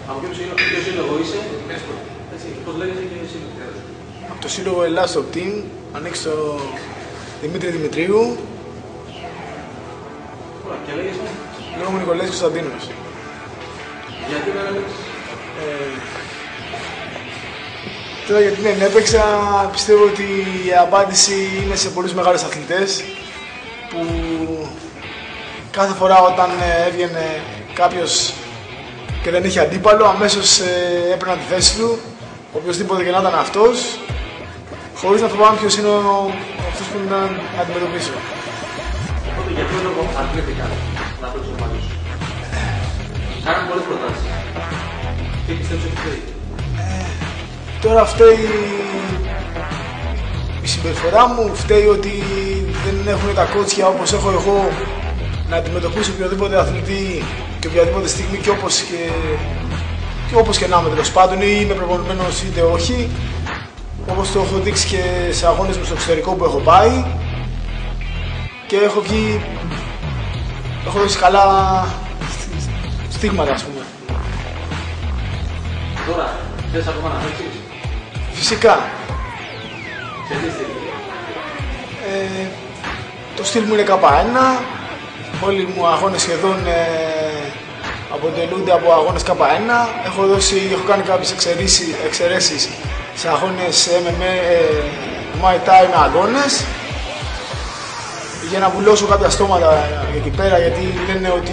Από ποιο σύλλογο είσαι, πώς λέγεσαι και εσύ? Από το σύλλογο Ελλάς Top Team, ανήκει στο Δημήτρη Δημητρίου. Ωραία, και λέγεσαι? Λέγομαι Νικολέης Κωνσταντίνος. Γιατί δεν έπαιξες? Τώρα γιατί δεν έπαιξα, πιστεύω ότι η απάντηση είναι σε πολλούς μεγάλους αθλητές που κάθε φορά όταν έβγαινε κάποιος και δεν είχε αντίπαλο, αμέσως έπαιρνα τη θέση του, οποιοσδήποτε και να ήταν αυτός, χωρίς να φοβάμαι ποιος είναι αυτός που να αντιμετωπίσω. Οπότε για ποιο λόγο αρνήθηκα να παίξω μαζί σου? Κάναμε πολλές προτάσεις. Τι πιστεύεις ότι φταίει? Τώρα φταίει η συμπεριφορά μου, φταίει ότι δεν έχουν τα κότσια όπως έχω εγώ να αντιμετωπίσω οποιοδήποτε αθλητή και οποιαδήποτε στιγμή και όπως και να είμαι τέλος πάντων, ή είμαι προπονημένος είτε όχι, όπως το έχω δείξει και σε αγώνες μου στο εξωτερικό που έχω πάει και έχω δώσει καλά στίγματα, ας πούμε. Τώρα, θες ακόμα να παίξεις? Φυσικά. Σε τι στυλ? Το στυλ μου είναι K1. Όλοι μου αγώνες σχεδόν αποτελούνται από αγώνες K1. Έχω κάνει κάποιες εξαιρέσεις σε αγώνες MMA, Muay Thai με αγώνες για να βουλώσω κάποια στόματα εκεί πέρα, γιατί λένε ότι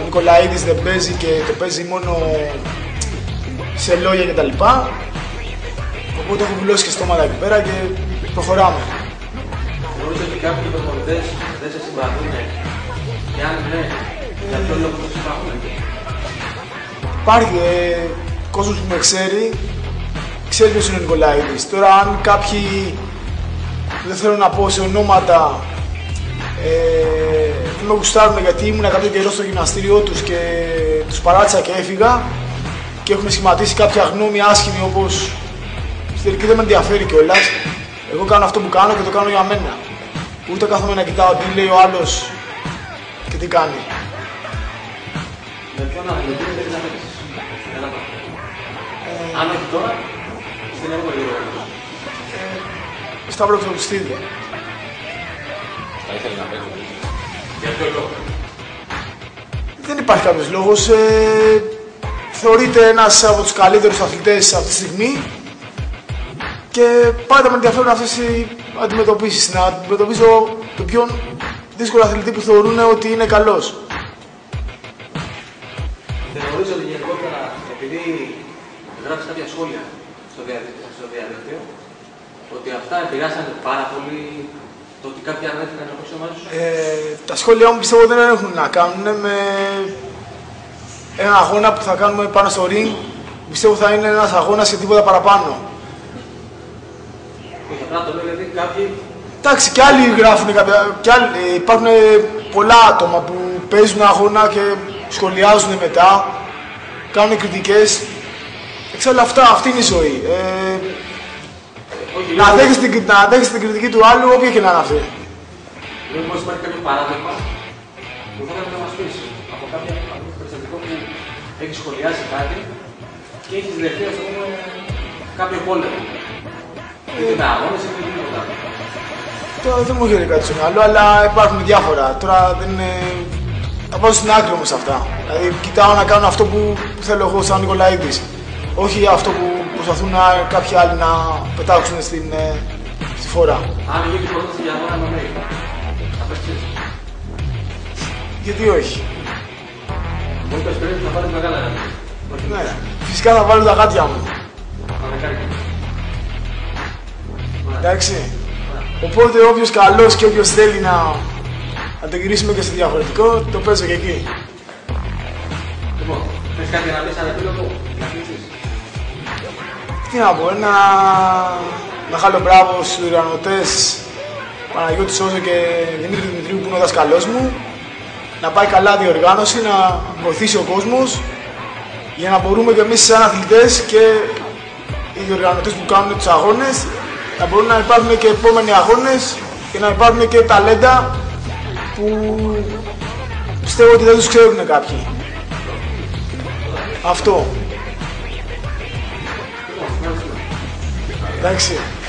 ο Νικολαίδης δεν παίζει και το παίζει μόνο σε λόγια κτλ. Οπότε έχω βουλώσει και στόματα εκεί πέρα και προχωράμε. Νομίζω ότι κάποιοι προπονητές δεν σε συμπαθούν και αν ναι, για ποιο λόγο σε συμπαθούν? Υπάρχει κόσμος που με ξέρει ποιος είναι ο Νικολαίδης. Τώρα αν κάποιοι, δεν θέλω να πω σε ονόματα, δεν με γουστάρουν γιατί ήμουν κάποιο καιρό στο γυμναστήριό τους και τους παράτησα και έφυγα και έχουν σχηματίσει κάποια γνώμη άσχημη, όπως στην τελική δεν με ενδιαφέρει κιόλας. Εγώ κάνω αυτό που κάνω και το κάνω για μένα. Ούτε κάθομαι να κοιτάω τι λέει ο άλλος και τι κάνει. Με ποιον αθλητή δεν θέλεις να παίξεις στην Ελλάδα? Αν όχι τώρα, στην επόμενη περίοδο. Σταύρο Χρυσοστίδη. Θα ήθελε να παίξω? Για ποιο λόγο? Δεν υπάρχει κάποιος λόγος. Θεωρείται ένας από τους καλύτερους αθλητές αυτή τη στιγμή και πάντα με ενδιαφέρουν αυτές οι αντιμετωπίσεις. Να αντιμετωπίσω τον πιο δύσκολο αθλητή που θεωρούν ότι είναι καλός. Θεωρείς ότι γενικότερα, επειδή γράφεις κάποια σχόλια στο διαδίκτυο, ότι αυτά επηρεάσαν πάρα πολύ το ότι κάποιοι αρνήθηκαν να παίξουν μαζί σου? Τα σχόλια μου πιστεύω δεν έχουν να κάνουν με έναν αγώνα που θα κάνουμε πάνω στο ring. Πιστεύω θα είναι ένας αγώνας και τίποτα παραπάνω. Όχι, απλά το λέω γιατί κάποιοι... Εντάξει, κι άλλοι γράφουν υπάρχουν πολλά άτομα που παίζουν αγώνα και σχολιάζουν μετά, κάνουν κριτικές. Εξάλλου αυτή είναι η ζωή. Να δέχεσαι την κριτική του άλλου, όποια και να είναι αυτή. Μήπως υπάρχει κάποιο παράδειγμα που θα πρέπει να μας πεις από κάποιο περιστατικό που έχει σχολιάσει κάτι και έχεις δεχτεί, ας πούμε, κάποιο πόλεμο? Είτε με αγώνες είτε με τίποτα. Τώρα δεν μου έρχεται κάτι στο μυαλό, αλλά υπάρχουν διάφορα. Τώρα δεν είναι... Θα πάω στην άκρη όμως αυτά. Δηλαδή κοιτάω να κάνω αυτό που θέλω εγώ σαν Νικολαίδης. Όχι αυτό που προσπαθούν κάποιοι άλλοι να πετάξουν στη φορά. Αν γίνει πρόταση για αγώνα με θα παίξεις? Γιατί όχι. Μου είπες πριν θα πάρεις μεγάλα γάτια. Ναι, φυσικά θα βάλω τα γάτια μου. Εντάξει. Οπότε όποιος καλός και όποιος θέλει να το γυρίσουμε και σε διαφορετικό, το παίζω και εκεί. Λοιπόν, θες κάτι να πεις σαν επίλογο, να κλείσεις? Τι να πω, ένα μεγάλο μπράβο στους διοργανωτές Παναγιώτη Σόζο και Δημήτρη Δημητρίου που είναι ο δασκαλός μου. Να πάει καλά διοργάνωση, να βοηθήσει ο κόσμος για να μπορούμε και εμείς σαν αθλητές και οι διοργανωτές που κάνουν τους αγώνες να μπορούν να υπάρχουν και επόμενοι αγώνες και να υπάρχουν και ταλέντα που πιστεύω ότι δεν τους ξέρουν κάποιοι. Αυτό. Εντάξει.